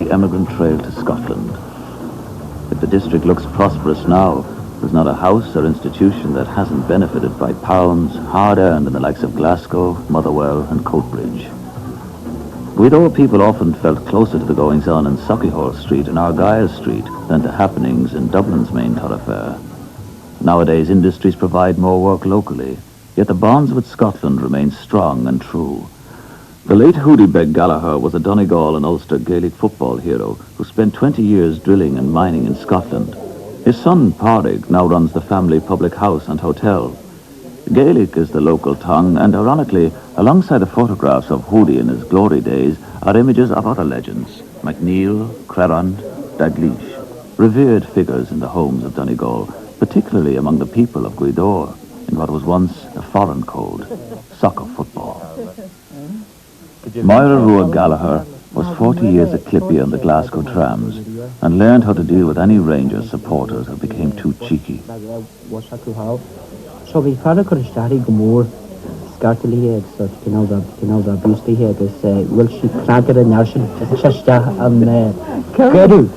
the emigrant trail to Scotland. If the district looks prosperous now, there's not a house or institution that hasn't benefited by pounds hard-earned in the likes of Glasgow, Motherwell and Coatbridge. Gweedore people often felt closer to the goings-on in Sauchiehall Street and Argyll Street than to happenings in Dublin's main thoroughfare. Nowadays, industries provide more work locally, yet the bonds with Scotland remain strong and true. The late Hootie Beg Gallagher was a Donegal and Ulster Gaelic football hero who spent 20 years drilling and mining in Scotland. His son, Pádraig, now runs the family public house and hotel. Gaelic is the local tongue, and ironically, alongside the photographs of Hootie in his glory days are images of other legends, McGill, Crerand, Dalglish, revered figures in the homes of Donegal, particularly among the people of Gweedore, in what was once a foreign code, soccer football. Moira Rua Gallagher was 40 years a clippy on the Glasgow trams and learned how to deal with any Rangers supporters who became too cheeky. So we found a Kuristari Gomor, Scartily head, so the Boosty head is will she crack it in Nation, Chester and Guru.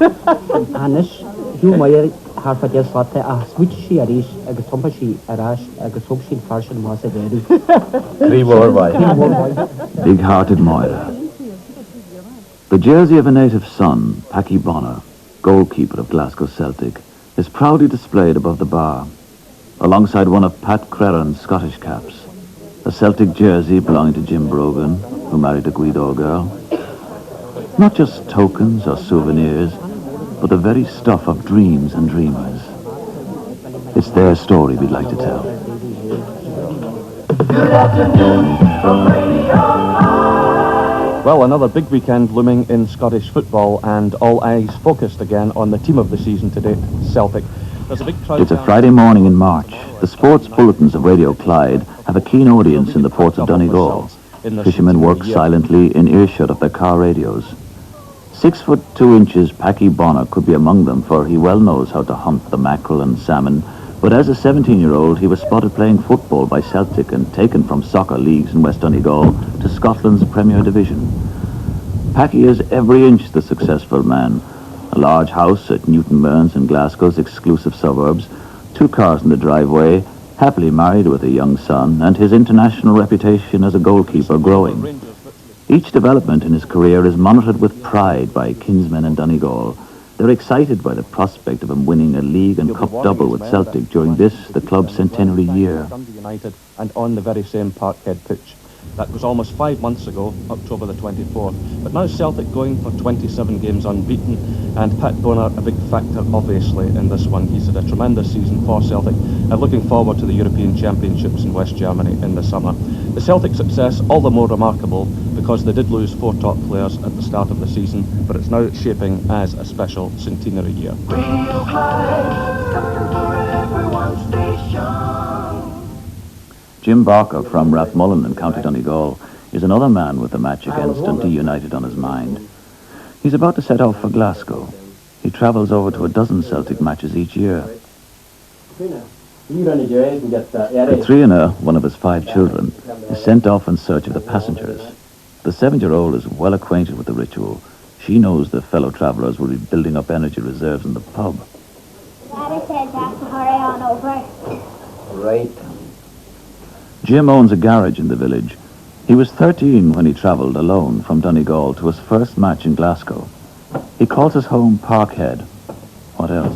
And this, you might have a just what a switch she a rish, a gutompa she a rash, a gutomshin fashion was a very. 3 more by. Big-hearted Moira. The jersey of a native son, Packy Bonner, goalkeeper of Glasgow Celtic, is proudly displayed above the bar, alongside one of Pat Crerand's Scottish caps, a Celtic jersey belonging to Jim Brogan, who married a Gweedore girl. Not just tokens or souvenirs, but the very stuff of dreams and dreamers. It's their story we'd like to tell. Well, another big weekend looming in Scottish football, and all eyes focused again on the team of the season to date, Celtic. There's a big crowd. It's a Friday morning in March. The sports bulletins of Radio Clyde have a keen audience in the ports of Donegal. Fishermen work silently in earshot of their car radios. 6 foot 2 inches Packy Bonner could be among them, for he well knows how to hunt the mackerel and salmon. But as a 17-year-old, he was spotted playing football by Celtic and taken from soccer leagues in West Donegal to Scotland's Premier Division. Packy is every inch the successful man. A large house at Newton Mearns in Glasgow's exclusive suburbs, 2 cars in the driveway, happily married with a young son, and his international reputation as a goalkeeper growing. Each development in his career is monitored with pride by kinsmen in Donegal. They're excited by the prospect of him winning a league and cup double with Celtic during this, the club's centenary year. United and on the very same Parkhead pitch. That was almost 5 months ago, October the 24th. But now Celtic going for 27 games unbeaten, and Pat Bonner a big factor, obviously, in this one. He's had a tremendous season for Celtic, and looking forward to the European Championships in West Germany in the summer. The Celtic success all the more remarkable because they did lose 4 top players at the start of the season, but it's now shaping as a special centenary year. Jim Barker from Rathmullen in County Donegal is another man with the match against Dundee United on his mind. He's about to set off for Glasgow. He travels over to a dozen Celtic matches each year. Katrina, one of his 5 children, is sent off in search of the passengers. The 7-year-old is well acquainted with the ritual. She knows the fellow travellers will be building up energy reserves in the pub. Daddy said Jack to hurry on over. Right. Jim owns a garage in the village. He was 13 when he travelled alone from Donegal to his first match in Glasgow. He calls his home Parkhead. What else?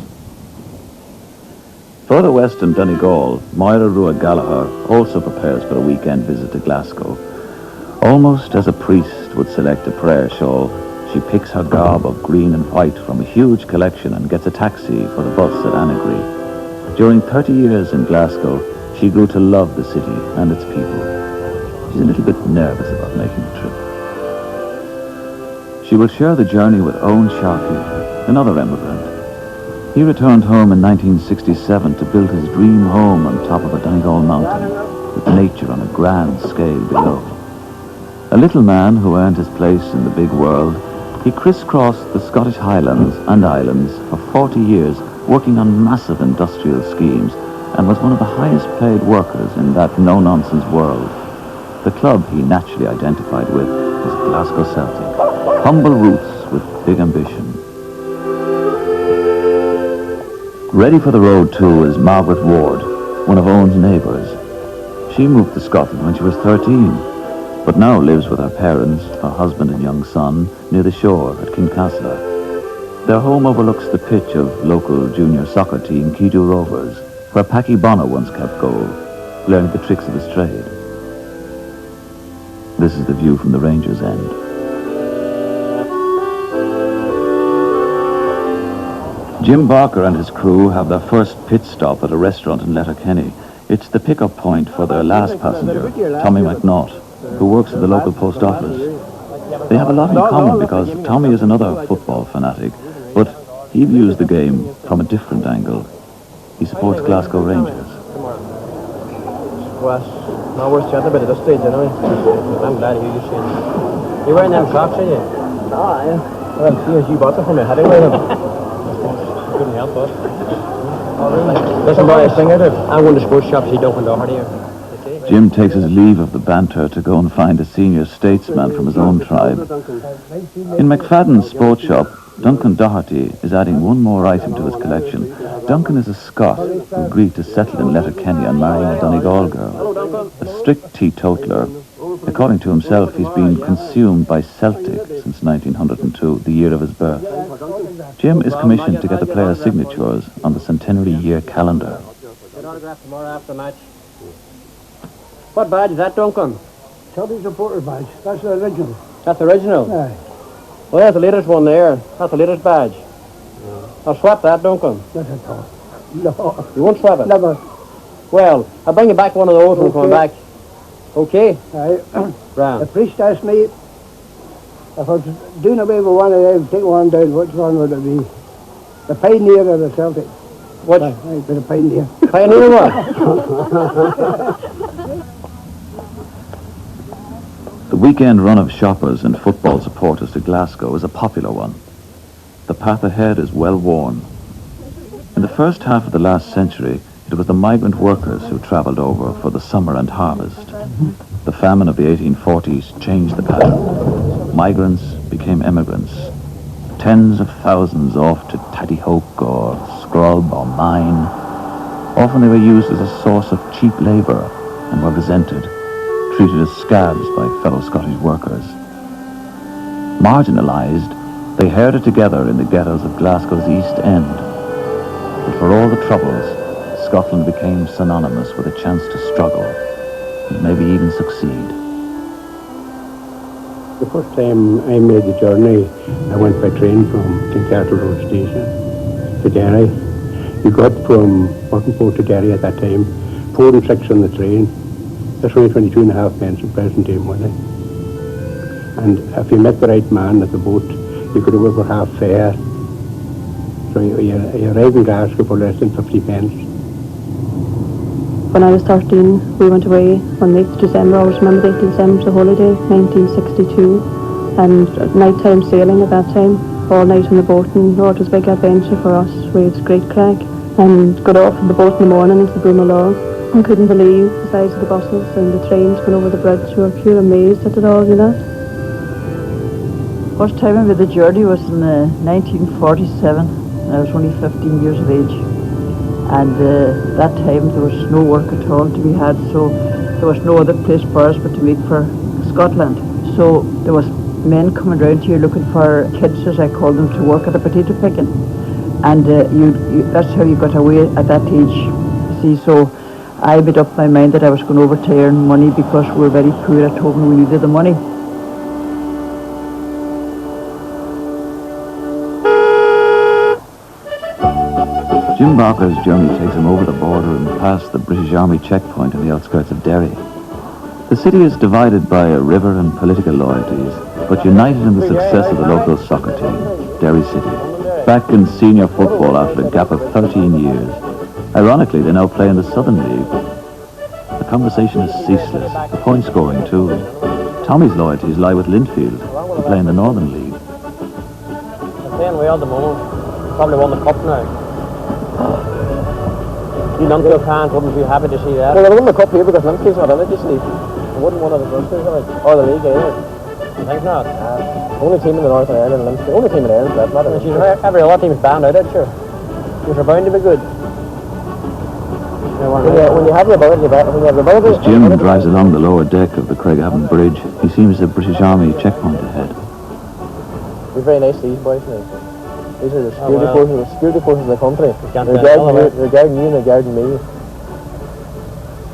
Further west in Donegal, Moira Rua Gallagher also prepares for a weekend visit to Glasgow. Almost as a priest would select a prayer shawl, she picks her garb of green and white from a huge collection and gets a taxi for the bus at Annagry. During 30 years in Glasgow, she grew to love the city and its people. She's a little bit nervous about making the trip. She will share the journey with Owen Sharkey, another emigrant. He returned home in 1967 to build his dream home on top of a Donegal mountain, with nature on a grand scale below. A little man who earned his place in the big world, he crisscrossed the Scottish Highlands and Islands for 40 years, working on massive industrial schemes, and was one of the highest paid workers in that no-nonsense world. The club he naturally identified with was Glasgow Celtic. Humble roots with big ambition. Ready for the road, too, is Margaret Ward, one of Owen's neighbours. She moved to Scotland when she was 13, but now lives with her parents, her husband and young son, near the shore at Kincastle. Their home overlooks the pitch of local junior soccer team Kedu Rovers, where Packy Bonner once kept goal, learning the tricks of his trade. This is the view from the Rangers' end. Jim Barker and his crew have their first pit stop at a restaurant in Letterkenny. It's the pickup point for their last passenger, Tommy McNaught, who works at the local post office. They have a lot in common because Tommy is another football fanatic, but he views the game from a different angle. He supports Glasgow Rangers. Well, no worse chatting about it at this stage, anyway. I'm glad to hear you say it. You're wearing them socks, are you? No, I am. Well, see, you bought them from me. How do you wear them? Couldn't help us. Listen, boy, I'm going to sports shop, see Duncan Doherty here. Jim takes his leave of the banter to go and find a senior statesman from his own tribe. In McFadden's sports shop, Duncan Doherty is adding one more item to his collection. Duncan is a Scot who agreed to settle in Letterkenny and marrying a Donegal girl. A strict teetotaler. According to himself, he's been consumed by Celtic since 1902, the year of his birth. Jim is commissioned to get the players' signatures on the Centenary year calendar. What badge is that, Duncan? Celtic supporter badge. That's the original. That's the original? Aye. Well, that's the latest one there. That's the latest badge. I'll swap that, Duncan. Not at all. No. You won't swap it? Never. Well, I'll bring you back one of those when we come back. Okay? Aye. The Round. priest asked me if I was doing away with one of them, take one down, which one would it be? The pioneer of the Celtic. What? Aye, the pioneer. Pioneer what? The weekend run of shoppers and football supporters to Glasgow is a popular one. The path ahead is well worn. In the first half of the last century, it was the migrant workers who travelled over for the summer and harvest. The famine of the 1840s changed the pattern. Migrants became emigrants. Tens of thousands off to Taddyhope or Scrub or Mine. Often they were used as a source of cheap labour and were resented, treated as scabs by fellow Scottish workers. Marginalised, they herded together in the ghettos of Glasgow's East End. But for all the troubles, Scotland became synonymous with a chance to struggle, and maybe even succeed. The first time I made the journey, I went by train from Kincastle Road Station to Derry. You got from Mortonport to Derry at that time, 4 and 6 on the train. That's only 22 and a half pence in present day money. And if you met the right man at the boat, you could have over half fare. So you arrive in Glasgow for less than 50 pence. When I was 13, we went away on the 8th of December. I always remember the 8th of December, the holiday, 1962. And nighttime sailing at that time, all night on the boat, and it was a big adventure for us. We had great crack. And got off on the boat in the morning into the Donegal. And couldn't believe the size of the buses and the trains going over the bridge. We were pure amazed at it all, you know. First time I made the journey was in 1947. I was only 15 years of age. And that time there was no work at all to be had, so there was no other place for us but to make for Scotland. So there was men coming around here looking for kids, as I call them, to work at the potato picking. And that's how you got away at that age. See, so I made up my mind that I was going over to earn money because we were very poor at home and we needed the money. Jim Barker's journey takes him over the border and past the British Army checkpoint in the outskirts of Derry. The city is divided by a river and political loyalties, but united in the success of the local soccer team, Derry City. Back in senior football after a gap of 13 years. Ironically, they now play in the Southern League. The conversation is ceaseless, the point scoring too. Tommy's loyalties lie with Linfield, who play in the Northern League. They're playing well at the moment. Probably won the cup now. You Linfield fans wouldn't be happy to see that. Well, they won the cup here because Linfield's not in it, you see. They wouldn't want it the first place, or the league either. You think not? Only team in the North of Ireland Olympics. Only team in Ireland left, not every other team is banned out, sure. You're bound to be good. When you have the ability, As Jim drives along the lower deck of the Craigavon Bridge, he sees the British Army checkpoint ahead. We're very nice to these boys now. These are the security forces of the country. They're guarding you and they're guarding me.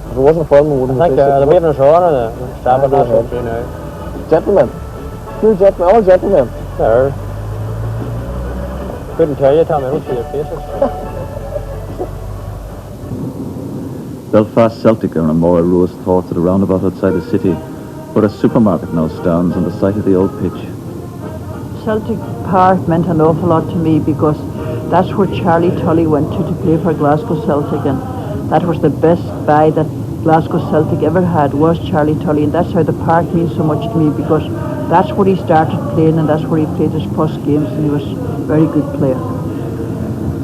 If it wasn't for them, we wouldn't have they're waving us on or they're stabbing us now. Gentlemen. Pure gentlemen, all gentlemen. There. Couldn't tell you, Tommy, I don't see their faces. Belfast Celtic are in more ruinous thoughts at a roundabout outside the city, where a supermarket now stands on the site of the old pitch. Celtic Park meant an awful lot to me because that's where Charlie Tully went to play for Glasgow Celtic, and that was the best buy that Glasgow Celtic ever had was Charlie Tully, and that's how the park means so much to me because that's where he started playing and that's where he played his first games, and he was a very good player.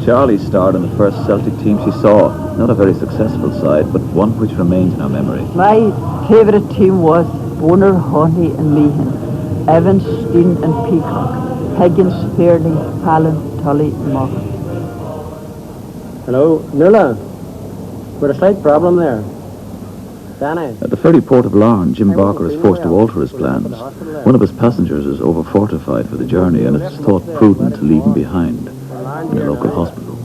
Charlie starred in the first Celtic team she saw. Not a very successful side, but one which remains in her memory. My favourite team was Bonner, Honey and Meehan, Evans, Steen and Peacock, Higgins, Fairley, Palin, Tully and Morgan. Hello, Nuala. We've a slight problem there. Danny. At the ferry port of Larne, Jim Barker is forced to alter his plans. One of his passengers is over-fortified for the journey, and it's thought prudent to leave him behind in a local hospital.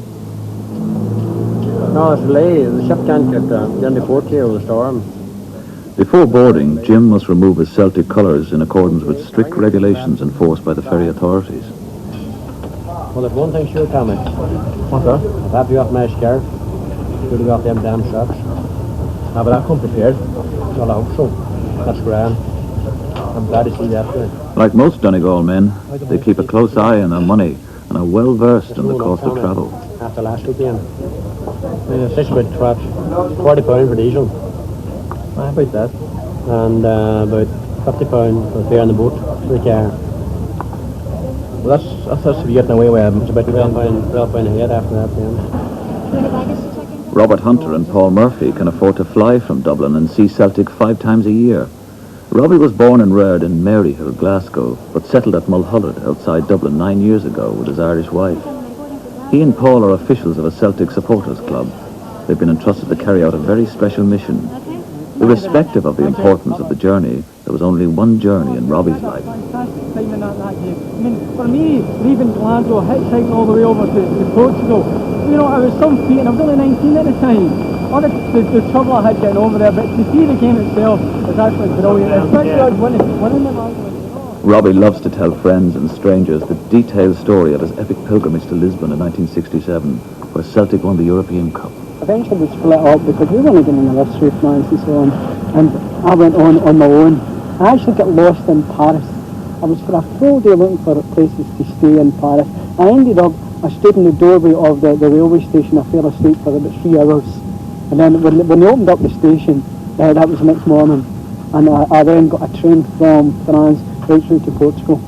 No, it's delayed. The ship can't get in the port here with the storm. Before boarding, Jim must remove his Celtic colours in accordance with strict regulations enforced by the ferry authorities. Well, there's one thing sure, Tommy. What's that? I'll have you off my scarf. Should have got them damn socks. Now, but I've come prepared. Well, I hope so. That's grand. I'm glad to see that there. Like most Donegal men, they keep a close eye on their money and are well versed in the cost of travel. After last weekend. It's about £40 for diesel. About that. And about £50 for fare on the boat for the car. Well, that's if you're getting away with it. It's about £12 a head after that then. Robert Hunter and Paul Murphy can afford to fly from Dublin and see Celtic 5 times a year. Robbie was born and reared in Maryhill, Glasgow, but settled at Mulholland outside Dublin 9 years ago with his Irish wife. He and Paul are officials of a Celtic supporters club. They've been entrusted to carry out a very special mission. Irrespective of the importance of the journey, there was only one journey in Robbie's life. I mean, for me, leaving Glasgow, hitchhiking all the way over to Portugal, you know, I was some feet, and I was only 19 at the time. All the trouble I had getting over there, but to see the game itself was actually brilliant. Especially us winning the argument. Robbie loves to tell friends and strangers the detailed story of his epic pilgrimage to Lisbon in 1967, where Celtic won the European Cup. Eventually we split up because we were only getting the list through France and so on, and I went on my own. I actually got lost in Paris. I was for a full day looking for places to stay in Paris. I ended up, I stood in the doorway of the railway station. I fell asleep for about 3 hours. And then when they opened up the station, that was the next morning. And I then got a train from France right through to Portugal.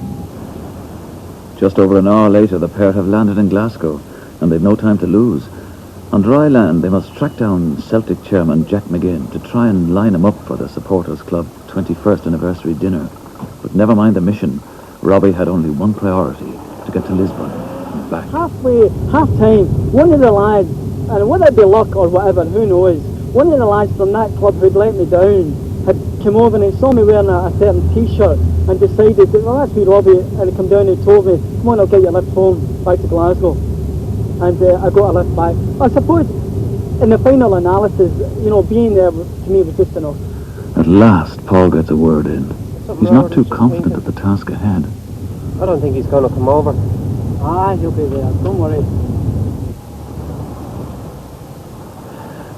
Just over an hour later, the pair have landed in Glasgow, and they've no time to lose. On dry land, they must track down Celtic chairman Jack McGill to try and line him up for the Supporters Club 21st anniversary dinner. But never mind the mission, Robbie had only one priority, to get to Lisbon and back. Half-time, one of the lads, and whether it be luck or whatever, who knows, one of the lads from that club who'd let me down had come over and he saw me wearing a certain t-shirt and decided, well, that's me, Robbie, and he come down and told me, come on, I'll get you a lift home, back to Glasgow. And I got a lift back. I suppose, in the final analysis, you know, being there to me was just enough. At last, Paul gets a word in. He's not too confident of the task ahead. I don't think he's going to come over. He'll be there, don't worry.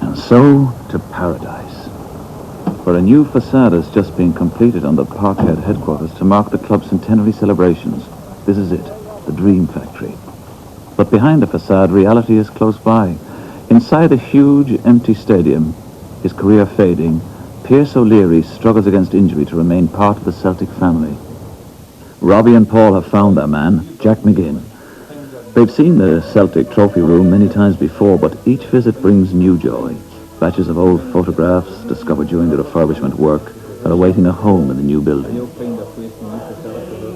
And so, to paradise. For a new facade has just been completed on the Parkhead headquarters to mark the club's centenary celebrations. This is it, the Dream Factory. But behind the facade, reality is close by. Inside the huge, empty stadium, his career fading, Pierce O'Leary struggles against injury to remain part of the Celtic family. Robbie and Paul have found their man, Jack McGill. They've seen the Celtic trophy room many times before, but each visit brings new joy. Batches of old photographs, discovered during the refurbishment work, are awaiting a home in the new building.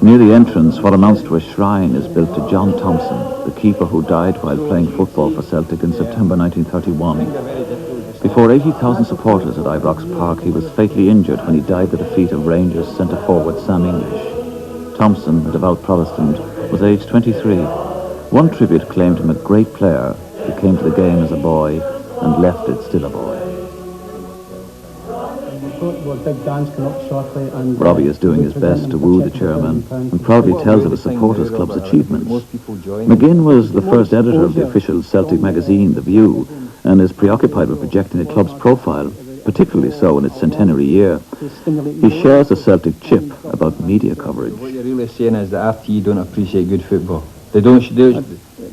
Near the entrance, what amounts to a shrine is built to John Thompson, the keeper who died while playing football for Celtic in September 1931. Before 80,000 supporters at Ibrox Park, he was fatally injured when he died at the feet of Rangers centre-forward Sam English. Thompson, a devout Protestant, was aged 23. One tribute claimed him a great player who came to the game as a boy and left it still a boy. Robbie is doing his best to woo the chairman and proudly tells of his supporters club's achievements. McGill was the first editor of the official Celtic magazine, The View, and is preoccupied with projecting the club's profile, particularly so in its centenary year. He shares a Celtic chip about media coverage. What you're really saying is that RTE don't appreciate good football. They don't.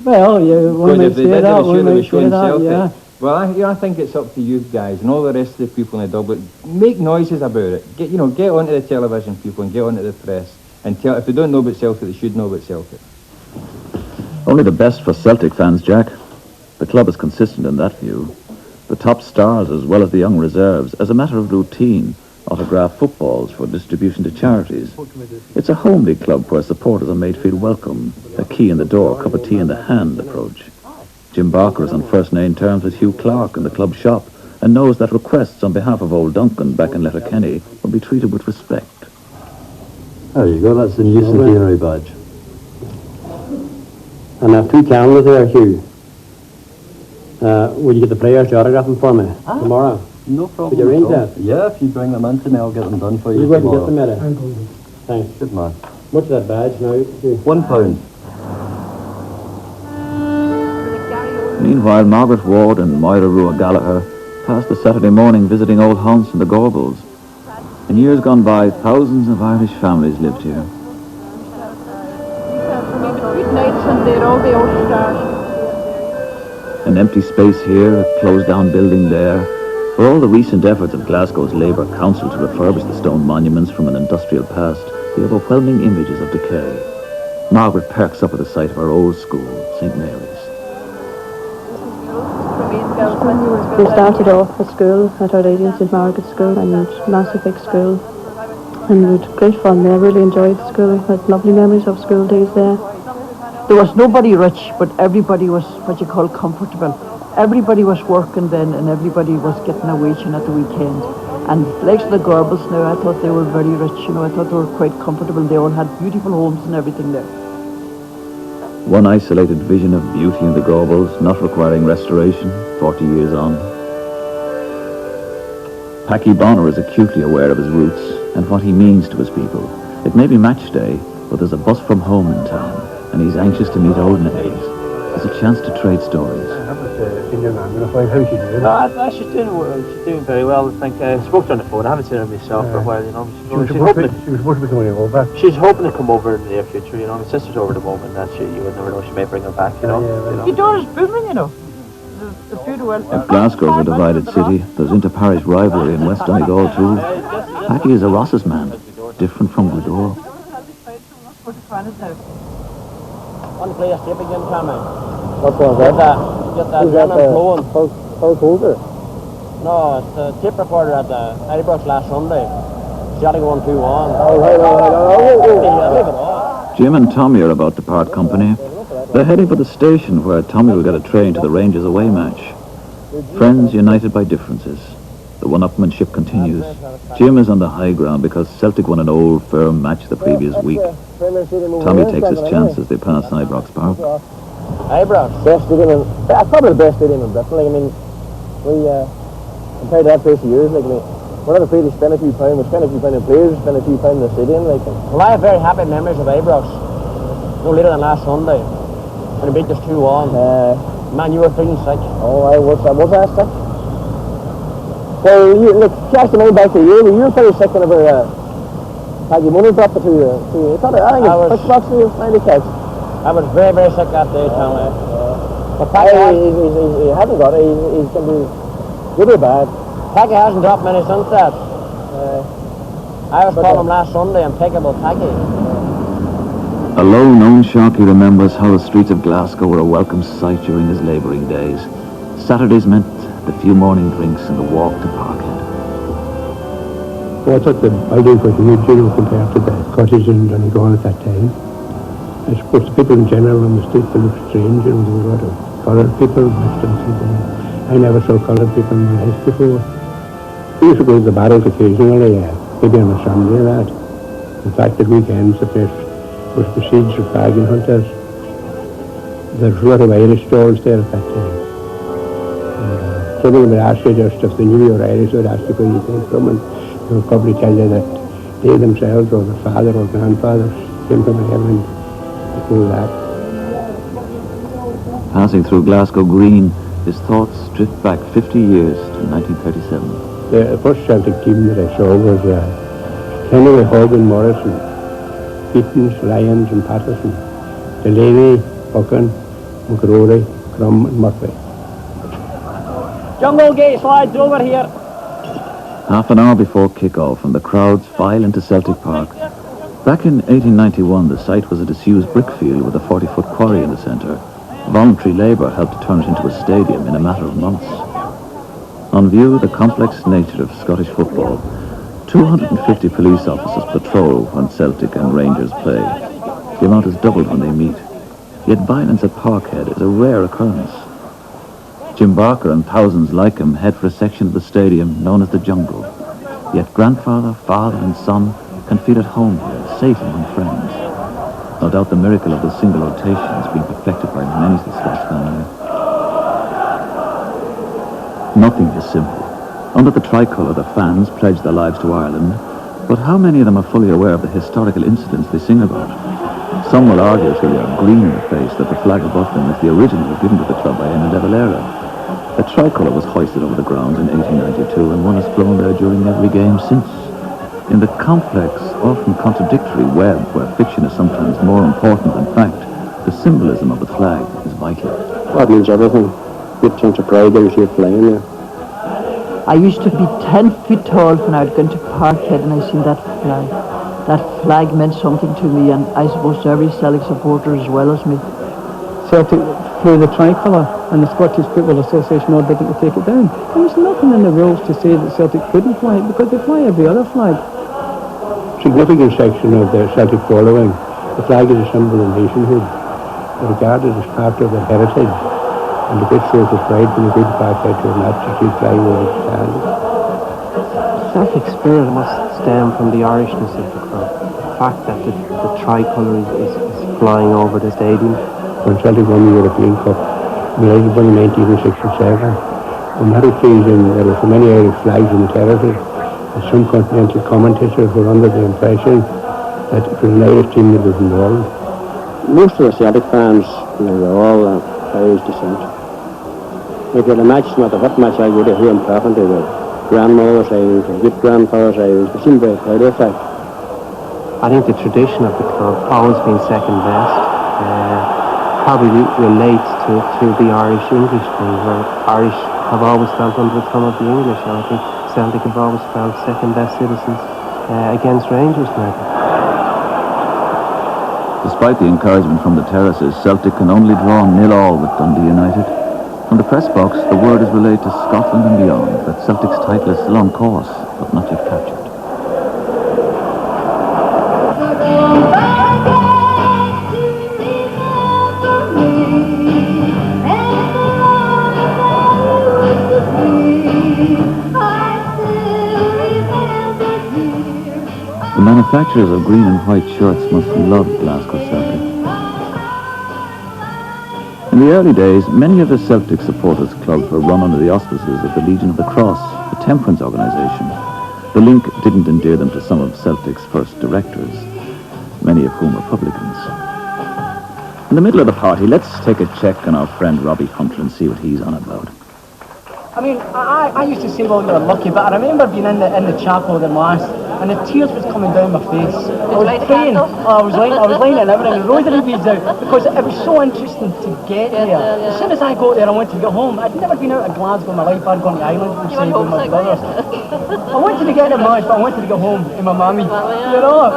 Well, yeah, one might say that, one might say that, Celtic. yeah. Well, I think it's up to you guys and all the rest of the people in the Dublin. Make noises about it. Get onto the television, people, and get onto the press and tell. If they don't know about Celtic, they should know about Celtic. Only the best for Celtic fans, Jack. The club is consistent in that view. The top stars, as well as the young reserves, as a matter of routine, autograph footballs for distribution to charities. It's a homely club where supporters are made feel welcome, a key in the door, cup of tea in the hand approach. Jim Barker is on first-name terms with Hugh Clark in the club shop and knows that requests on behalf of old Duncan back in Letterkenny will be treated with respect. There you go, that's the new Centenary badge. And I have two cameras there, Hugh. Will you get the players to autograph them for me tomorrow? No problem. Would you arrange that? Yeah, if you bring them in to me, I'll get them done for you. You go ahead and get tomorrow. them, Eddie. Thanks. Good man. What's that badge now? £1. Meanwhile, Margaret Ward and Moira Rua Gallagher passed the Saturday morning visiting old haunts in the Gorbals. In years gone by, thousands of Irish families lived here. An empty space here, a closed-down building there. For all the recent efforts of Glasgow's Labour Council to refurbish the stone monuments from an industrial past, the overwhelming images of decay. Margaret perks up at the sight of her old school, St. Mary's. We started off at school at Our Lady in St. Margaret's School and massive big school, and we had great fun there. Really enjoyed the school. Had lovely memories of school days there. There was nobody rich, but everybody was what you call comfortable. Everybody was working then, and everybody was getting a waging at the weekend. And like the Gorbals now, I thought they were very rich. I thought they were quite comfortable. They all had beautiful homes and everything there. One isolated vision of beauty in the Gorbals, not requiring restoration, 40 years on. Packy Bonner is acutely aware of his roots and what he means to his people. It may be match day, but there's a bus from home in town, and he's anxious to meet old Nicholas. It's a chance to trade stories. She's doing very well. I think I spoke to her on the phone. I haven't seen her myself for a while. She was supposed to be coming over. She's hoping to come over in the near future. My sister's over at the moment. That you would never know. She may bring her back. Your daughter's booming. If Glasgow's a divided city, there's inter-parish rivalry in West Donegal too. Packy is a Ross's man, different from Gladore. One place, tip again, Tommy. What's wrong with that? Get that running flowing. How cold is it? No, it's the tip recorder at the Ibrox last Sunday. Shotting 1-2-1. Jim and Tommy are about to part company. They're heading for the station where Tommy will get a train to the Rangers away match. Friends united by differences. The one-upmanship continues. Jim is on the high ground because Celtic won an old, firm match the previous week. Tommy takes his chance as they pass Ibrox Park. Ibrox, best stadium probably the best stadium in Britain. We compared to that place for years. We're not afraid to spend a few pounds. We spend a few pounds in players, spend a few pounds in the stadium. Well, I have very happy memories of Ibrox. No later than last Sunday when they beat us 2-1. Man, you were feeling sick. Oh, I was sick. Well, cast the mind back to you were pretty sick whenever Paddy Money dropped it to you. I was very, very sick that day, Tommy. But Paddy, he hasn't got it. He's going to be really bad. Packy hasn't dropped many since that. I was calling him last Sunday, impeccable Packy. A low-known Sharkey remembers how the streets of Glasgow were a welcome sight during his labouring days. Saturdays meant the few morning drinks and the walk to Parkhead. I thought the buildings were huge, you know, compared to the cottages in Donegal at that time. I suppose the people in general on the street, they looked strange, you know, there were a lot of coloured people mixed in people. I never saw coloured people in my life before. We used to go to the barrels occasionally, maybe on a Sunday or that. In fact, at weekends, the place was besieged with bargain hunters. There was a lot of Irish stalls there at that time. Someone would ask you just if they knew you were Irish, they would ask you where you came from, and they would probably tell you that they themselves, or their father or grandfathers, came from Ireland before that. Passing through Glasgow Green, his thoughts drift back 50 years to 1937. The first Celtic team that I saw was Centenary, Hogan, Morrison, Beatons, Lyons and Patterson, Delaney, Buchan, McGrory, Crum and Murphy. Jungle Gates, lads, over here. Half an hour before kick-off and the crowds file into Celtic Park. Back in 1891, the site was a disused brick field with a 40-foot quarry in the centre. Voluntary labour helped to turn it into a stadium in a matter of months. On view, the complex nature of Scottish football. 250 police officers patrol when Celtic and Rangers play. The amount is doubled when they meet. Yet violence at Parkhead is a rare occurrence. Jim Barker and thousands like him head for a section of the stadium known as the Jungle. Yet grandfather, father and son can feel at home here, safe among friends. No doubt the miracle of the single rotation has been perfected by many of the Scots family. Nothing is simple. Under the tricolour, the fans pledge their lives to Ireland, but how many of them are fully aware of the historical incidents they sing about? Some will argue till they are green in the face that the flag above them is the original given to the club by Emil de Valera. The tricolour was hoisted over the grounds in 1892 and one has flown there during every game since. In the complex, often contradictory web where fiction is sometimes more important than fact, the symbolism of the flag is vital. That means everything. Good sense of pride as you're flying there. I used to be 10 feet tall when I'd gone to Parkhead and I seen that flag. That flag meant something to me, and I suppose to every Celtic supporter as well as me. Celtic flew the tricolour, and the Scottish Football Association ordered them to take it down. There was nothing in the rules to say that Celtic couldn't fly it, because they fly every other flag. Significant section of the Celtic following, the flag is a symbol of nationhood. They're regarded as part of their heritage, and a good source of pride when you go to Parkhead to an altitude flying over the stand. Celtic spirit must stem from the Irishness of the club. The fact that the tricolour is flying over the stadium. When Celtic won the European Cup, in Lisbon in 1967, on that occasion there were so many Irish flags in the territory that some continental commentators were under the impression that it was an Irish team that was involved. Most of the Celtic fans, they were all Irish descent. If you had a match, no matter what match I go to, who I'm talking to, the grandmothers Irish, the great-grandfathers Irish, they seem very proud of the fact. I think the tradition of the club always been second best. Probably relates to the Irish-English thing, where Irish have always felt under the thumb of the English, and I think Celtic have always felt second best citizens against Rangers maybe. Despite the encouragement from the terraces, Celtic can only draw 0-0 with Dundee United. From the press box, the word is relayed to Scotland and beyond that Celtic's title is still on course, but not yet captured. The manufacturers of green and white shirts must love Glasgow Celtic. In the early days, many of the Celtic supporters clubs were run under the auspices of the Legion of the Cross, a temperance organisation. The link didn't endear them to some of Celtic's first directors, many of whom were publicans. In the middle of the party, let's take a check on our friend Robbie Hunter and see what he's on about. I mean, I used to say, well, you're lucky, but I remember being in the chapel the Mass, and the tears was coming down my face. I was praying, I was laying and everything, the rosary beads out, because it was so interesting to get there. As soon as I got there, I wanted to get home. I'd never been out of Glasgow in my life. I'd gone to Ireland and stayed with my brothers. I wanted to get to March, but I wanted to go home to my mammy. You know?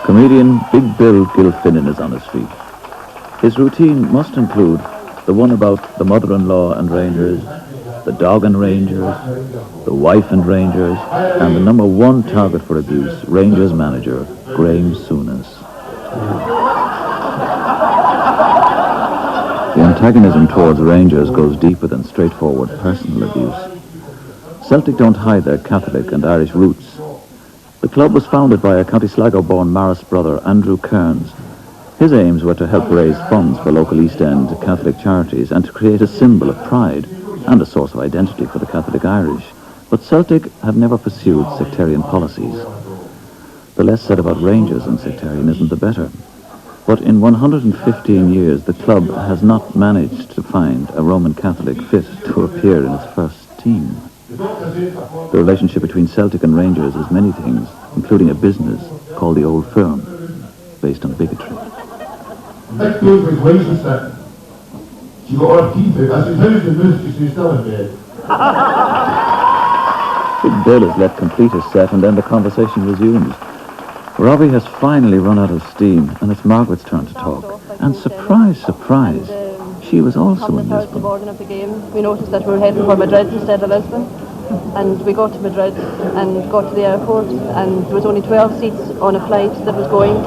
Comedian Big Bill Gilfinnan is on his feet. His routine must include the one about the mother-in-law and Rangers, the dog and Rangers, the wife and Rangers, and the number one target for abuse, Rangers manager Graham Souness. The antagonism towards Rangers goes deeper than straightforward personal abuse. Celtic don't hide their Catholic and Irish roots. The club was founded by a County Sligo-born Maris brother, Andrew Kearns. His aims were to help raise funds for local East End Catholic charities and to create a symbol of pride and a source of identity for the Catholic Irish. But Celtic have never pursued sectarian policies. The less said about Rangers and sectarianism, the better. But in 115 years, the club has not managed to find a Roman Catholic fit to appear in its first team. The relationship between Celtic and Rangers is many things, including a business called the Old Firm, based on bigotry. Next day was Wednesday set. She got her teeth out. I said, how's the moose? She was still in bed. Big Bill has let complete his set, and then the conversation resumes. Robbie has finally run out of steam, and it's Margaret's turn to talk. And surprise, surprise, she was also in Thursday Lisbon. morning of the game, we noticed that we were heading for Madrid instead of Lisbon. And we got to Madrid and got to the airport, and there was only 12 seats on a flight that was going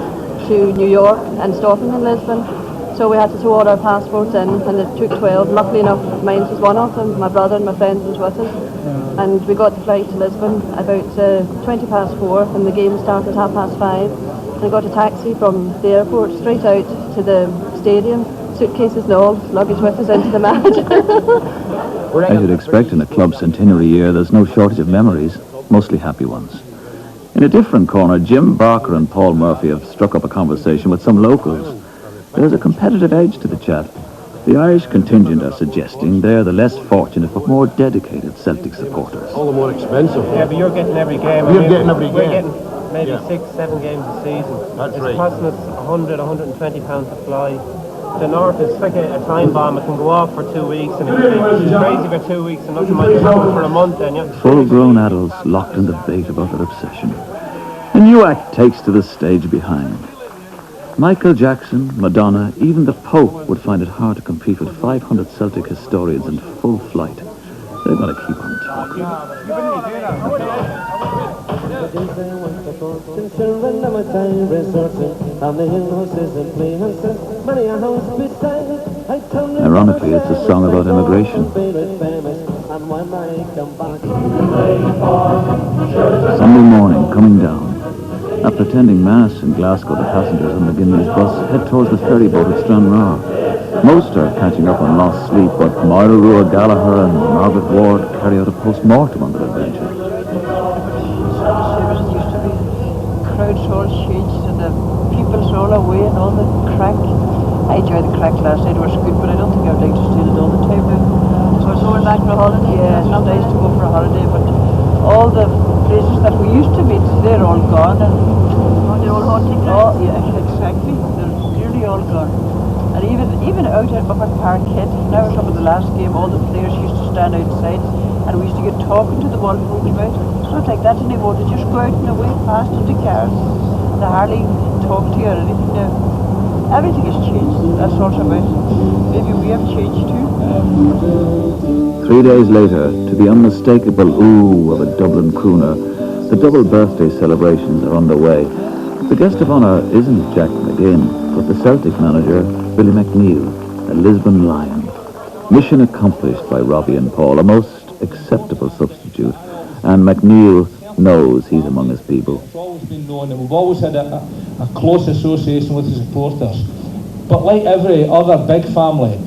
to New York and stopping in Lisbon. So we had to throw all our passports in, and it took 12. Luckily enough, mine was one of them. My brother and my friend was with us. And we got the flight to Lisbon about 4:20, and the game started 5:30. And we got a taxi from the airport straight out to the stadium, suitcases and all, luggage with us into the match. As you'd expect in a club centenary year, there's no shortage of memories, mostly happy ones. In a different corner, Jim Barker and Paul Murphy have struck up a conversation with some locals. There's a competitive edge to the chat. The Irish contingent are suggesting they're the less fortunate but more dedicated Celtic supporters. All the more expensive. Yeah, but you're getting every game. We're getting every We're game. getting maybe 6-7 games a season. That's it's right. costing us 120 pounds to fly. The north is like a time bomb. It can go off for 2 weeks, and it's crazy for 2 weeks, and nothing might happen for a month then, yeah. Full-grown adults locked in debate about their obsession. A new act takes to the stage behind. Michael Jackson, Madonna, even the Pope would find it hard to compete with 500 Celtic historians in full flight. They're going to keep on talking. Ironically, it's a song about immigration. Sunday morning, coming down. After attending Mass in Glasgow, the passengers on McGill's bus head towards the ferry boat at Stranraer. Most are catching up on lost sleep, but Moira Rua Gallagher and Margaret Ward carry out a post-mortem on their adventure. Crowds all changed and the people's all away and all the crack. I enjoyed the crack last night, it was good, but I don't think I would like to stay it all the time now. So it's going back for a holiday? Yeah, it's not nice to go for a holiday, but all the places that we used to meet, they're all gone. And they're all haunted? Oh, yeah, exactly. They're nearly all gone. And even out at up at Parkhead, now some of the last game, all the players used to stand outside and we used to get talking to them all folks about. It's not like that anymore. They just go out and away past into cars. They hardly talk to you or anything now. Everything has changed. That's also about it. Maybe we have changed too. 3 days later, to the unmistakable ooh of a Dublin crooner, the double birthday celebrations are underway. The guest of honour isn't Jack McGinn, but the Celtic manager, Billy McNeil, a Lisbon Lion. Mission accomplished by Robbie and Paul, a most acceptable substitute, and McNeil knows he's among his people. It's always been known, and we've always had a close association with the supporters. But like every other big family,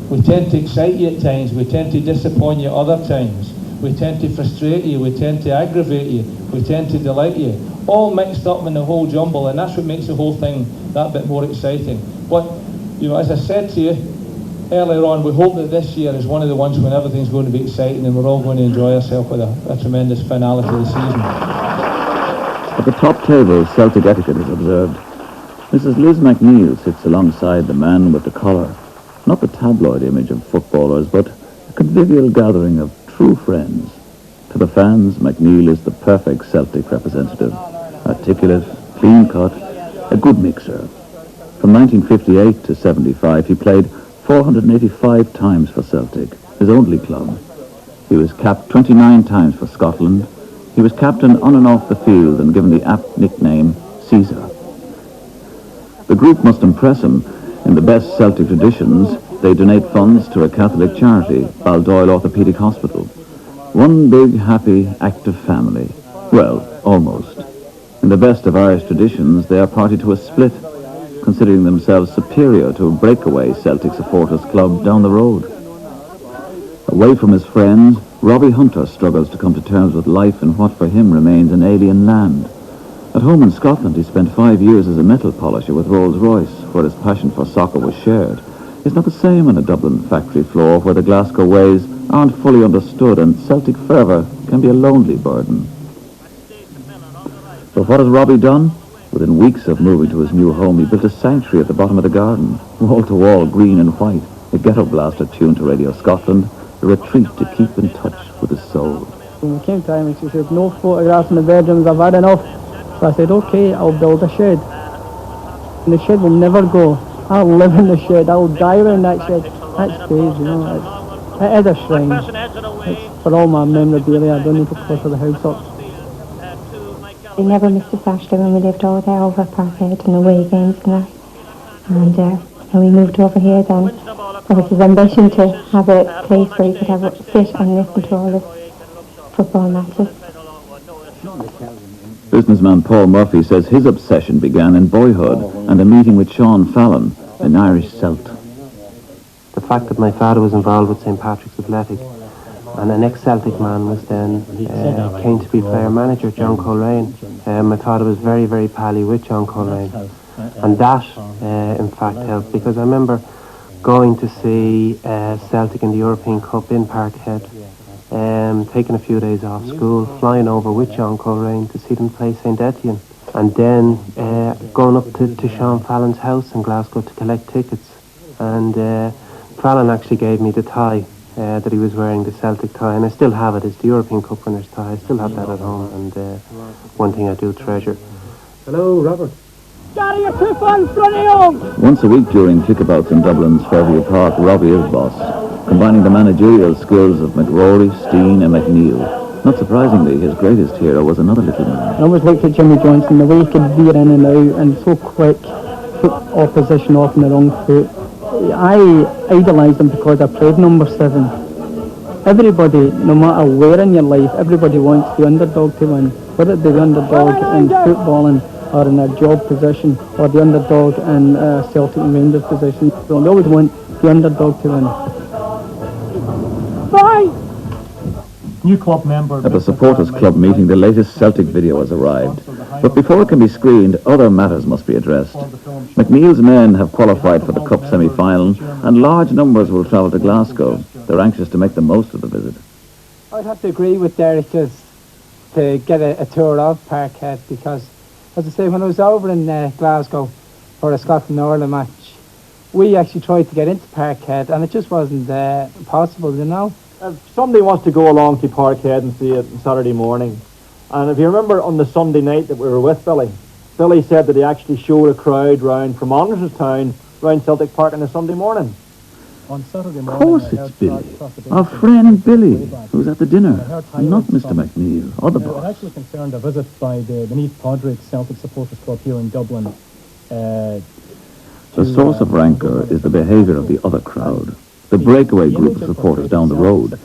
we tend to excite you at times, we tend to disappoint you other times, we tend to frustrate you, we tend to aggravate you, we tend to delight you, all mixed up in the whole jumble, and that's what makes the whole thing that bit more exciting. But, you know, as I said to you earlier on, we hope that this year is one of the ones when everything's going to be exciting and we're all going to enjoy ourselves with a tremendous finale to the season. At the top table, Celtic etiquette is observed. Mrs. Liz McNeil sits alongside the man with the collar. Not the tabloid image of footballers, but a convivial gathering of true friends. To the fans, McNeil is the perfect Celtic representative. Articulate, clean-cut, a good mixer. From 1958 to 75, he played 485 times for Celtic, his only club. He was capped 29 times for Scotland. He was captain on and off the field and given the apt nickname Caesar. The group must impress him. In the best Celtic traditions, they donate funds to a Catholic charity, Baldoyle Orthopaedic Hospital. One big, happy, active family. Well, almost. In the best of Irish traditions, they are party to a split, considering themselves superior to a breakaway Celtic supporters club down the road. Away from his friends, Robbie Hunter struggles to come to terms with life in what for him remains an alien land. At home in Scotland, he spent 5 years as a metal polisher with Rolls-Royce, where his passion for soccer was shared. It's not the same on a Dublin factory floor where the Glasgow ways aren't fully understood and Celtic fervour can be a lonely burden. But what has Robbie done? Within weeks of moving to his new home, he built a sanctuary at the bottom of the garden, wall-to-wall, green and white, a ghetto blaster tuned to Radio Scotland, a retreat to keep in touch with his soul. When we came to Amy, she said, no photographs in the bedrooms, I've had enough. So I said, okay, I'll build a shed. And the shed will never go. I'll live in the shed, I'll die around that shed. That stays, you know, it is a shrine. It's for all my memorabilia, I don't need to clutter the house up. We never missed a Saturday when we lived over there, over at Parkhead and away games and that. And we moved over here then. It was his ambition to have a place where he could have a sit and listen to all the football matches. Businessman Paul Murphy says his obsession began in boyhood and a meeting with Sean Fallon, an Irish Celt. The fact that my father was involved with St. Patrick's Athletic and an ex-Celtic man was then came to be player manager, John Coleraine. My father was very, very pally with John Coleraine. And that, in fact, helped because I remember going to see Celtic in the European Cup in Parkhead, taking a few days off school, flying over with John Coleraine to see them play St. Etienne, and then going up to Sean Fallon's house in Glasgow to collect tickets. And Fallon actually gave me the tie that he was wearing, the Celtic tie, and I still have it. It's the European Cup winner's tie. I still have that at home, and one thing I do treasure. Hello, Robert. Daddy, you're too far in front of you! Once a week during kickabouts in Dublin's Fairview Park, Robbie is boss, combining the managerial skills of McRory, Steen and McNeil. Not surprisingly, his greatest hero was another little man. I always looked at Jimmy Johnson, the way he could veer in and out and so quick, put opposition off on the wrong foot. I idolised him because I played number 7. Everybody, no matter where in your life, everybody wants the underdog to win. Whether it be the underdog in footballing or in a job position, or the underdog in Celtic and Rangers position. So they always want the underdog to win. Bye! New club member. At the supporters club meeting, the latest Celtic video has arrived. But before it can be screened, other matters must be addressed. McNeil's men have qualified for the Cup semi-final, and large numbers will travel to Glasgow. They're anxious to make the most of the visit. I'd have to agree with Derek just to get a tour of Parkhead because, as I say, when I was over in Glasgow for a Scotland-Ireland match, we actually tried to get into Parkhead and it just wasn't possible, you know. If somebody wants to go along to Parkhead and see it on Saturday morning, and if you remember on the Sunday night that we were with Billy said that he actually showed a crowd round from Anderstown round Celtic Park on a Sunday morning. On Saturday Of morning, course it's Billy, our friend Billy, who was at the dinner, and not Mr. McNeil, or the It boss. actually concerned a visit by the Neath Padraig Celtic Supporters Club here in Dublin. The source of rancour is the behaviour of the other crowd, the breakaway group of supporters down the road.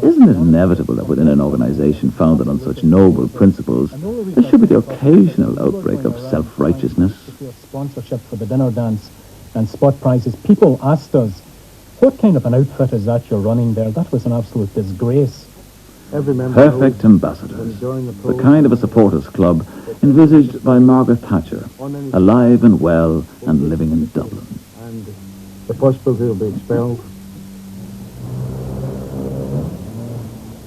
Isn't it inevitable that within an organisation founded on such noble principles, there should be the occasional outbreak of self-righteousness? Sponsorship for the dinner dance and spot prizes. People asked us, what kind of an outfit is that you're running there? That was an absolute disgrace. Perfect ambassadors, the kind of a supporters club envisaged by Margaret Thatcher, alive and well and living in Dublin. And the possibility will be expelled.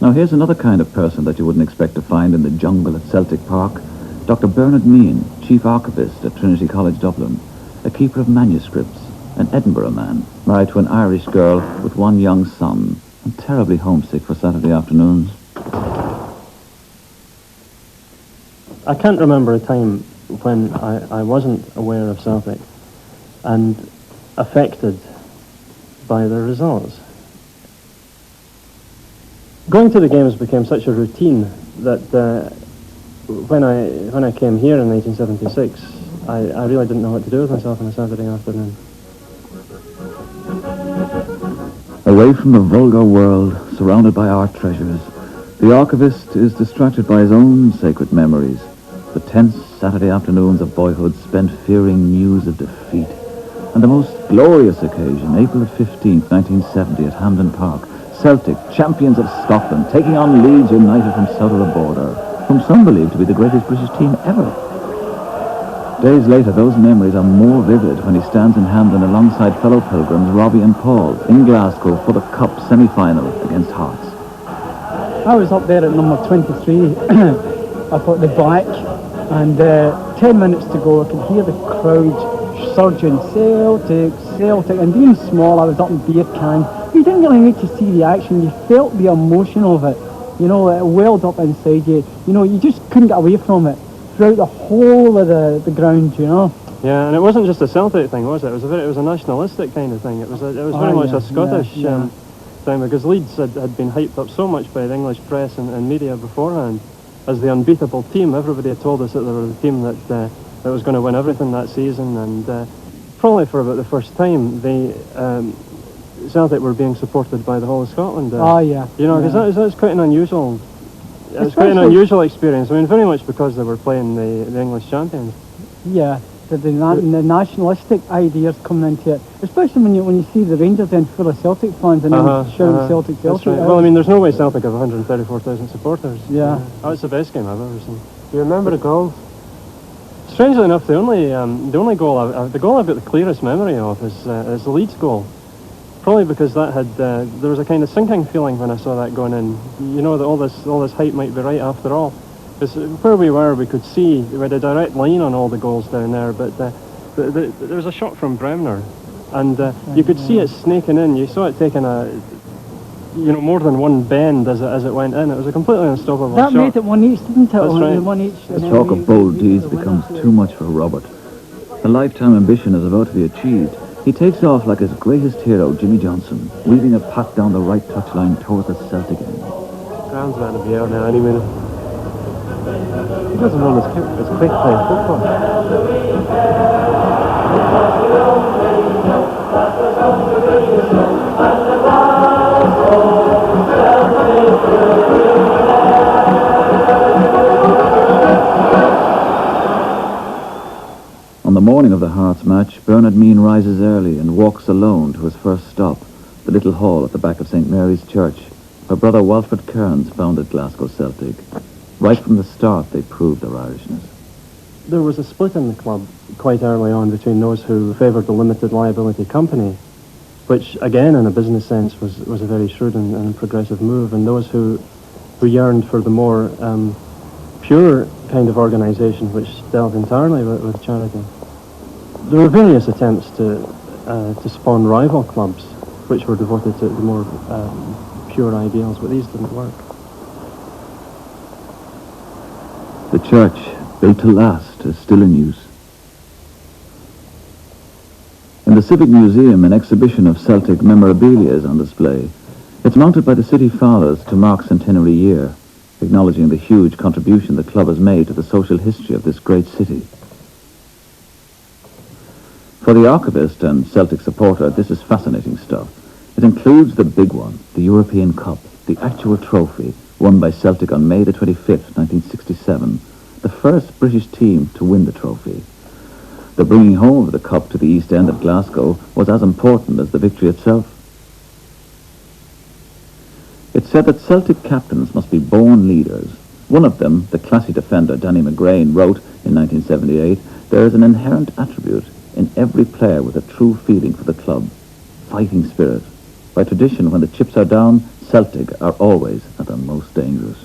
Now here's another kind of person that you wouldn't expect to find in the jungle at Celtic Park. Dr. Bernard Meehan, Chief Archivist at Trinity College Dublin, a keeper of manuscripts, an Edinburgh man, married to an Irish girl with one young son, and terribly homesick for Saturday afternoons. I can't remember a time when I wasn't aware of Celtic and affected by the results. going to the games became such a routine that when I came here in 1976, I really didn't know what to do with myself on a Saturday afternoon. Away from the vulgar world, surrounded by art treasures, the archivist is distracted by his own sacred memories. The tense Saturday afternoons of boyhood spent fearing news of defeat. And the most glorious occasion, April 15th, 1970 at Hampden Park, Celtic, champions of Scotland, taking on Leeds United from south of the border, whom some believe to be the greatest British team ever. Days later, those memories are more vivid when he stands in Hampden alongside fellow pilgrims Robbie and Paul in Glasgow for the Cup semi-final against Hearts. I was up there at number 23, up at the back, and 10 minutes to go, I could hear the crowd surging, Celtic, Celtic, and being small, I was up in beer can. You didn't really need to see the action, you felt the emotion of it, you know, it welled up inside you, you know, you just couldn't get away from it throughout the whole of the ground, you know. Yeah, and it wasn't just a Celtic thing, was it? It was a nationalistic kind of thing. It was very much a Scottish thing, because Leeds had been hyped up so much by the English press and media beforehand as the unbeatable team. Everybody had told us that they were the team that was going to win everything that season, and probably for about the first time, Celtic were being supported by the whole of Scotland. You know, because that's quite an unusual. It's quite an unusual experience. I mean, very much because they were playing the English champions. Yeah, the nationalistic ideas coming into it, especially when you see the Rangers then full of Celtic fans and then shouting Celtic, Celtic. Right. Well, I mean, there's no way Celtic have 134,000 supporters. Yeah. That's the best game I've ever seen. Do you remember the goal? Strangely enough, the only goal the goal I've got the clearest memory of is the Leeds goal. Probably because that had there was a kind of sinking feeling when I saw that going in. You know that all this hype might be right after all. Because where we were, we could see we had a direct line on all the goals down there. But there was a shot from Bremner, and you could see it snaking in. You saw it taking more than one bend as it went in. It was a completely unstoppable shot. That made it 1-each, didn't it? That's right. 1-each. The talk of bold deeds becomes too much for Robert. A lifetime ambition is about to be achieved. He takes off like his greatest hero, Jimmy Johnson, weaving a pack down the right touchline towards the Celtic end. Ground's about to be out now any minute. He doesn't run as quick playing football. On the morning of the Hearts match, Bernard Mean rises early and walks alone to his first stop, the little hall at the back of St. Mary's Church, where brother Walford Kearns founded Glasgow Celtic. Right from the start, they proved their Irishness. There was a split in the club quite early on between those who favoured the limited liability company, which again in a business sense was a very shrewd and progressive move, and those who yearned for the more pure kind of organisation which dealt entirely with charity. There were various attempts to spawn rival clubs which were devoted to the more pure ideals, but these didn't work. The church, built to last, is still in use. In the Civic Museum, an exhibition of Celtic memorabilia is on display. It's mounted by the city fathers to mark Centenary year, acknowledging the huge contribution the club has made to the social history of this great city. For the archivist and Celtic supporter, this is fascinating stuff. It includes the big one, the European Cup, the actual trophy, won by Celtic on May the 25th, 1967, the first British team to win the trophy. The bringing home of the cup to the East End of Glasgow was as important as the victory itself. It's said that Celtic captains must be born leaders. One of them, the classy defender Danny McGrain, wrote in 1978, "There is an inherent attribute in every player with a true feeling for the club, fighting spirit. By tradition, when the chips are down, Celtic are always at their most dangerous."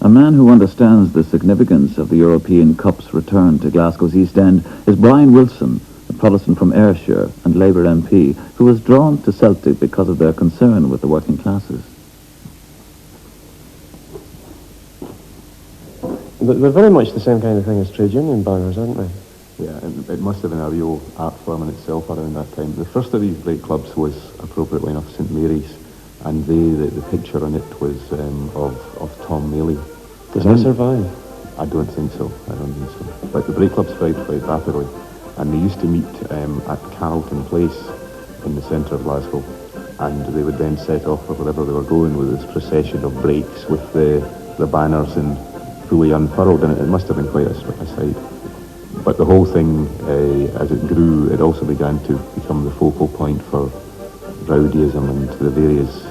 A man who understands the significance of the European Cup's return to Glasgow's East End is Brian Wilson, a Protestant from Ayrshire and Labour MP, who was drawn to Celtic because of their concern with the working classes. They're very much the same kind of thing as trade union banners, aren't they? Yeah, it must have been a real art form in itself around that time. The first of these break clubs was, appropriately enough, St Mary's, and the picture on it was of Tom Maley. Does that survive? I don't think so. But the break club spread quite rapidly, and they used to meet at Carlton Place in the centre of Glasgow, and they would then set off for wherever they were going with this procession of breaks with the banners and fully unfurled, and it must have been quite a sight. But the whole thing, as it grew, it also began to become the focal point for rowdyism and the various,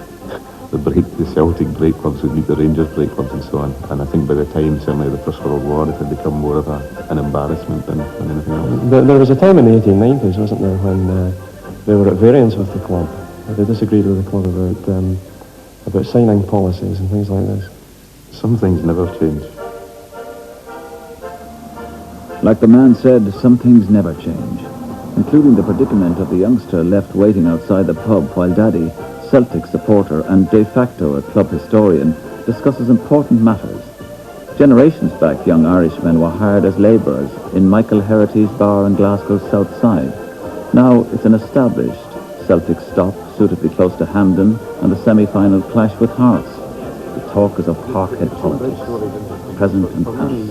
the Celtic break clubs would meet the Rangers break clubs and so on. And I think by the time, certainly of the First World War, it had become more of an embarrassment than anything else. There was a time in the 1890s, wasn't there, when they were at variance with the club. They disagreed with the club about signing policies and things like this. Some things never change. Like the man said, some things never change, including the predicament of the youngster left waiting outside the pub while Daddy, Celtic supporter and de facto a club historian, discusses important matters. Generations back, young Irishmen were hired as labourers in Michael Herity's bar on Glasgow's south side. Now it's an established Celtic stop, suitably close to Hampden, and the semi-final clash with Hearts. The talk is of Parkhead politics, present and past.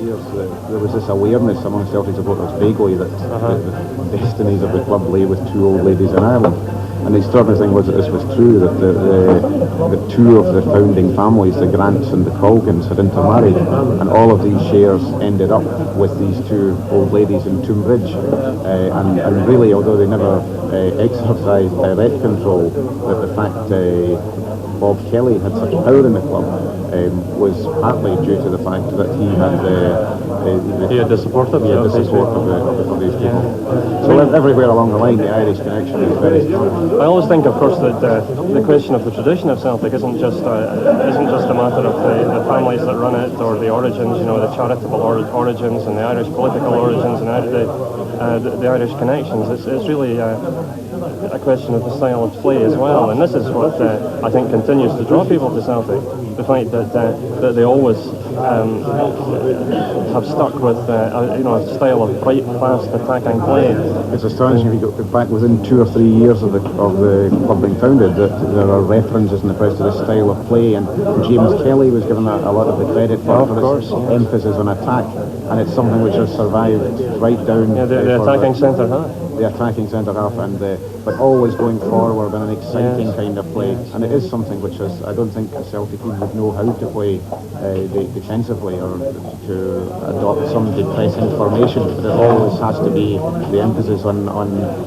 There was this awareness among Celtic supporters vaguely that the destinies of the club lay with two old ladies in Ireland. And the extraordinary thing was that this was true, that the two of the founding families, the Grants and the Colgans, had intermarried, and all of these shares ended up with these two old ladies in Toombridge. And really, although they never exercised direct control, that the fact Bob Kelly had such power in the club was partly due to the fact that he had the support of these people. So everywhere along the line, the Irish connection is very strong. I always think, of course, that the question of the tradition of Celtic isn't just a matter of the families that run it or the origins, the charitable origins and the Irish political origins and the Irish connections. It's really a question of the style of play as well, and this is what I think continues to draw people to Celtic. The fact that they always have stuck with a style of bright, fast, attacking play. It's astonishing if you go back within 2 or 3 years of the club being founded that there are references in the press to this style of play, and James Kelly was given a lot of the credit for his emphasis on attack, and it's something which has survived right down. The attacking centre half. The attacking centre half, but always going forward in an exciting kind of play, and it is something which is, I don't think a Celtic team would know how to play defensively or to adopt some depressing formation, but it always has to be the emphasis on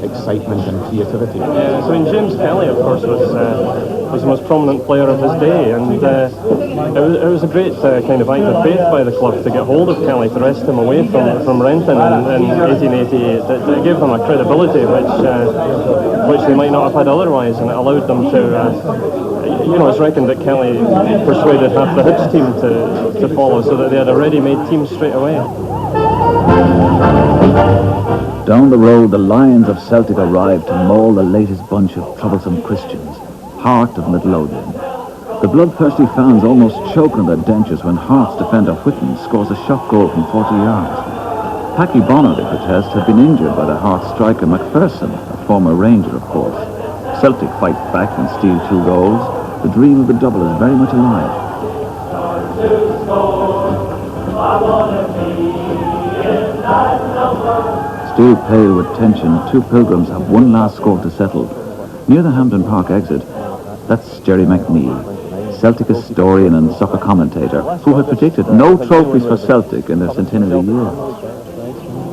excitement and creativity. Yeah, so James Kelly, of course, was the most prominent player of his day, and it was a great kind of act of faith by the club to get hold of Kelly, to wrest him away from Renton in 1888. It gave them a credibility which they might not have had otherwise, and it allowed them to it's reckoned that Kelly persuaded half the Hibs team to follow, so that they had a ready-made team straight away. Down the road, the Lions of Celtic arrived to maul the latest bunch of troublesome Christians, Heart of Midlothian. The bloodthirsty fans almost choke on their dentures when Hearts defender Whitten scores a shot goal from 40 yards. Packy Bonner, they protest, had been injured by the Hearts striker McPherson, a former Ranger, of course. Celtic fight back and steal 2 goals. The dream of the double is very much alive. Still pale with tension, 2 Pilgrims have one last score to settle. Near the Hampden Park exit, that's Jerry McNeil, Celtic historian and soccer commentator, who had predicted no trophies for Celtic in their centenary year.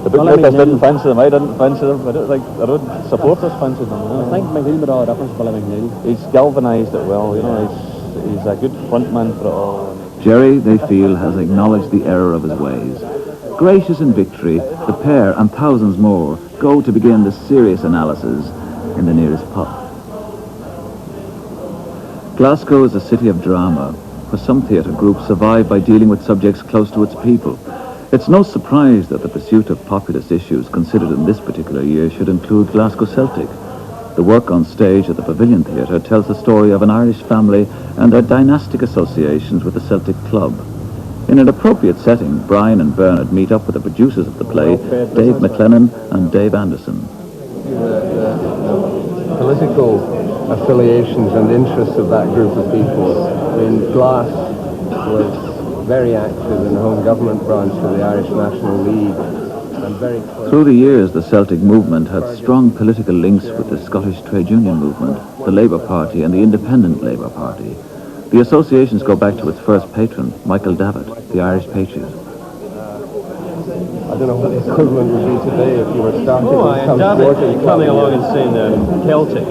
The bookmakers didn't fancy them, I didn't fancy them, I don't think their own supporters fancied them. I think McGill made all the difference, Billy McNeil. He's galvanised it well, he's a good front man for it all. Jerry, they feel, has acknowledged the error of his ways. Gracious in victory, the pair and thousands more go to begin the serious analysis in the nearest pub. Glasgow is a city of drama, where some theatre groups survive by dealing with subjects close to its people. It's no surprise that the pursuit of populist issues considered in this particular year should include Glasgow Celtic. The work on stage at the Pavilion Theatre tells the story of an Irish family and their dynastic associations with the Celtic Club. In an appropriate setting, Brian and Bernard meet up with the producers of the play, Dave McLennan and Dave Anderson. The political affiliations and interests of that group of people. I mean, Glass was very active in the home government branch of the Irish National League and very close. Through the years, the Celtic movement had strong political links with the Scottish trade union movement, the Labour Party and the Independent Labour Party. The associations go back to its first patron, Michael Davitt, the Irish Patriot. I don't know what the equivalent would be today if you were starting with some Davitt sporting club. coming along and saying Celtic,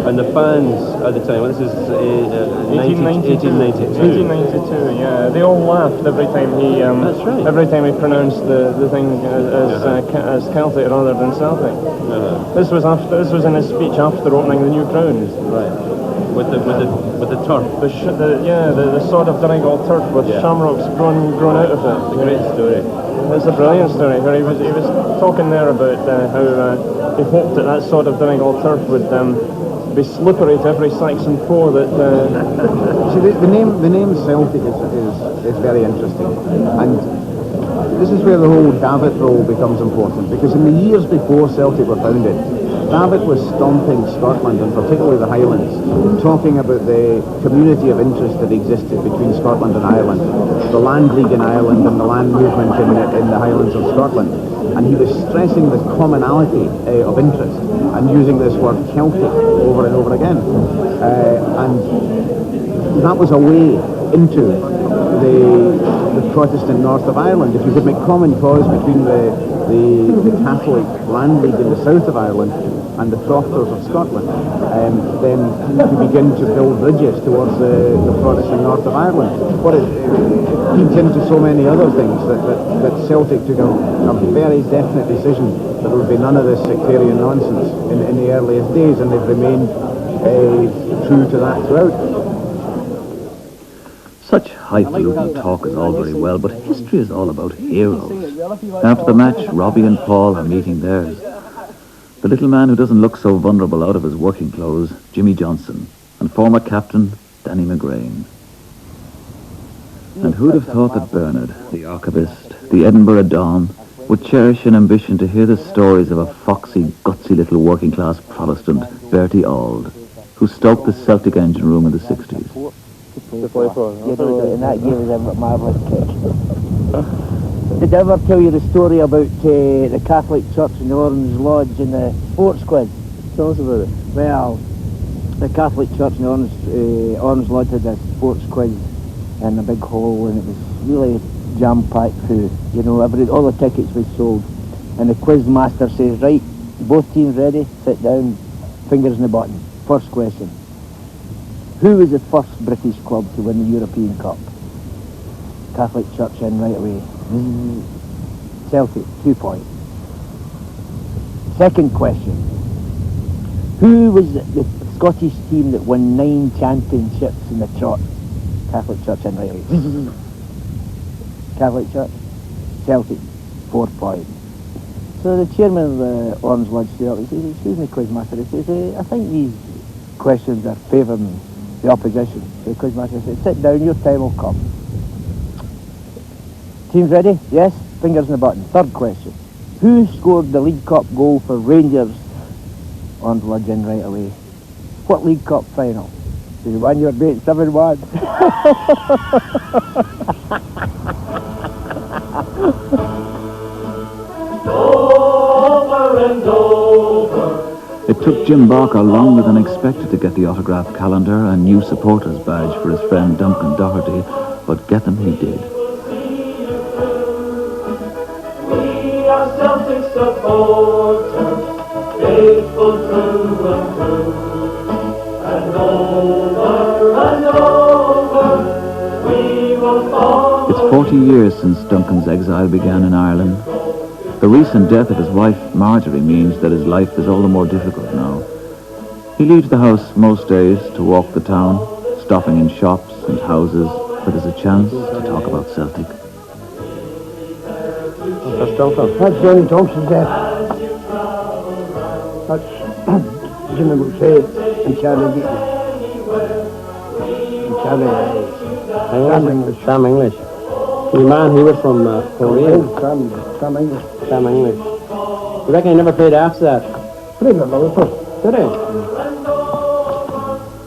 and the fans at the time, well, this is 1892. 1892, yeah. They all laughed every time he every time he pronounced the thing as Celtic rather than Celtic. This was in his speech after opening the new ground. Right. With the turf. The sort of Donegal turf with shamrocks grown out of it. It's a great story. It's a brilliant story where he was talking there about how he hoped that sort of Donegal turf would be slippery to every Saxon foe that. See, the name Celtic is very interesting, and this is where the whole Davitt role becomes important, because in the years before Celtic were founded, Davitt was stomping Scotland, and particularly the Highlands, talking about the community of interest that existed between Scotland and Ireland, the Land League in Ireland and the land movement in the Highlands of Scotland. And he was stressing the commonality of interest and using this word Celtic over and over again. And that was a way into the Protestant north of Ireland. If you could make common cause between the Catholic Land League in the south of Ireland and the Proctors of Scotland, then you begin to build bridges towards the Protestant north of Ireland. But it feeds into so many other things that Celtic took a very definite decision that there would be none of this sectarian nonsense in the earliest days, and they've remained true to that throughout. Such highfalutin talk is all very well, but history is all about heroes. After the match, Robbie and Paul are meeting theirs. The little man who doesn't look so vulnerable out of his working clothes, Jimmy Johnson, and former captain, Danny McGrain. And who'd have thought that Bernard, the archivist, the Edinburgh Dawn, would cherish an ambition to hear the stories of a foxy, gutsy little working-class Protestant, Bertie Auld, who stoked the Celtic engine room in the 60s. And that gave us a marvellous kick. Did I ever tell you the story about the Catholic Church and the Orange Lodge and the sports quiz? Tell us about it. Well, the Catholic Church and the Orange Lodge had a sports quiz in a big hall, and it was really jam-packed through, all the tickets was sold. And the quiz master says, right, both teams ready, sit down, fingers in the button. First question. Who was the first British club to win the European Cup? Catholic Church in right away. Celtic, 2 points. Second question. Who was the Scottish team that won 9 championships in the trot? Catholic Church in right away. Catholic Church, Celtic, 4 points. So the chairman of the Orange Lodge stood up, he says, excuse me, quizmaster, he says, I think these questions are favouring the opposition. So the quizmaster said, sit down, your time will come. Teams ready? Yes? Fingers in the button. Third question. Who scored the League Cup goal for Rangers? Orange Lodge in right away. What League Cup final? So you won your mate 7-1. Over and over. It took Jim Barker longer than expected to get the autograph calendar and new supporters badge for his friend Duncan Doherty, but get them he did. We are Celtic supporters, faithful through and through, and over we will follow. It's 40 years since Duncan's exile began in Ireland. The recent death of his wife, Marjorie, means that his life is all the more difficult now. He leaves the house most days to walk the town, stopping in shops and houses where there's a chance to talk about Celtic. That's Duncan. That's Johnny Thompson's death. That's Jimmy McShay and Charlie Beaton. And Charlie Sam English. Your man, he was from Korea. From English. From English. You reckon he never played after that? Played at Liverpool. Did he?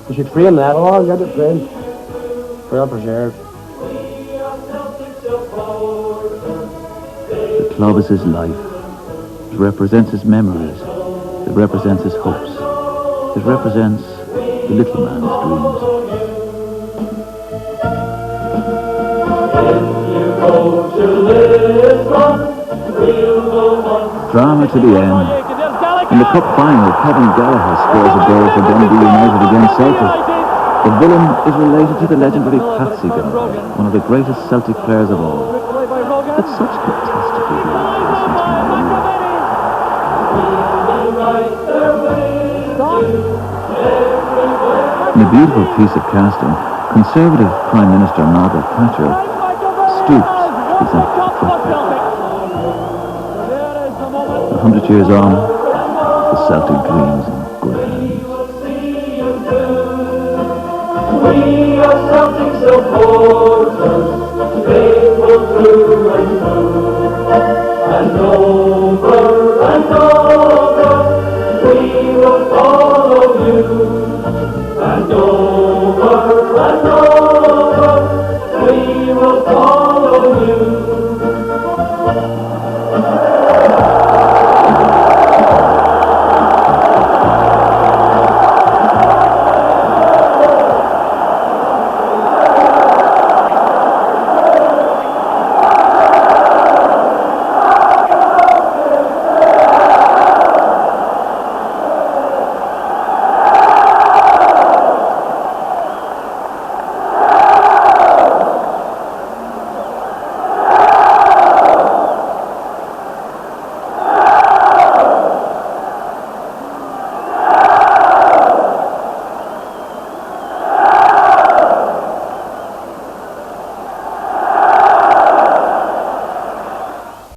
You should free him that. Oh, I'll get it framed. Well preserved. The club is his life. It represents his memories. It represents his hopes. It represents the little man's dreams. Drama to the end. In the cup final, Kevin Gallagher scores a goal for Dundee United against Celtic. The villain is related to the legendary Patsy Gallagher, one of the greatest Celtic players of all. But such catastrophe did not happen to In a beautiful piece of casting, Conservative Prime Minister Margaret Thatcher stoops to present the trophy. 100 years on, the Celtic dreams in good hands. We are Celtic supporters, faithful through and through.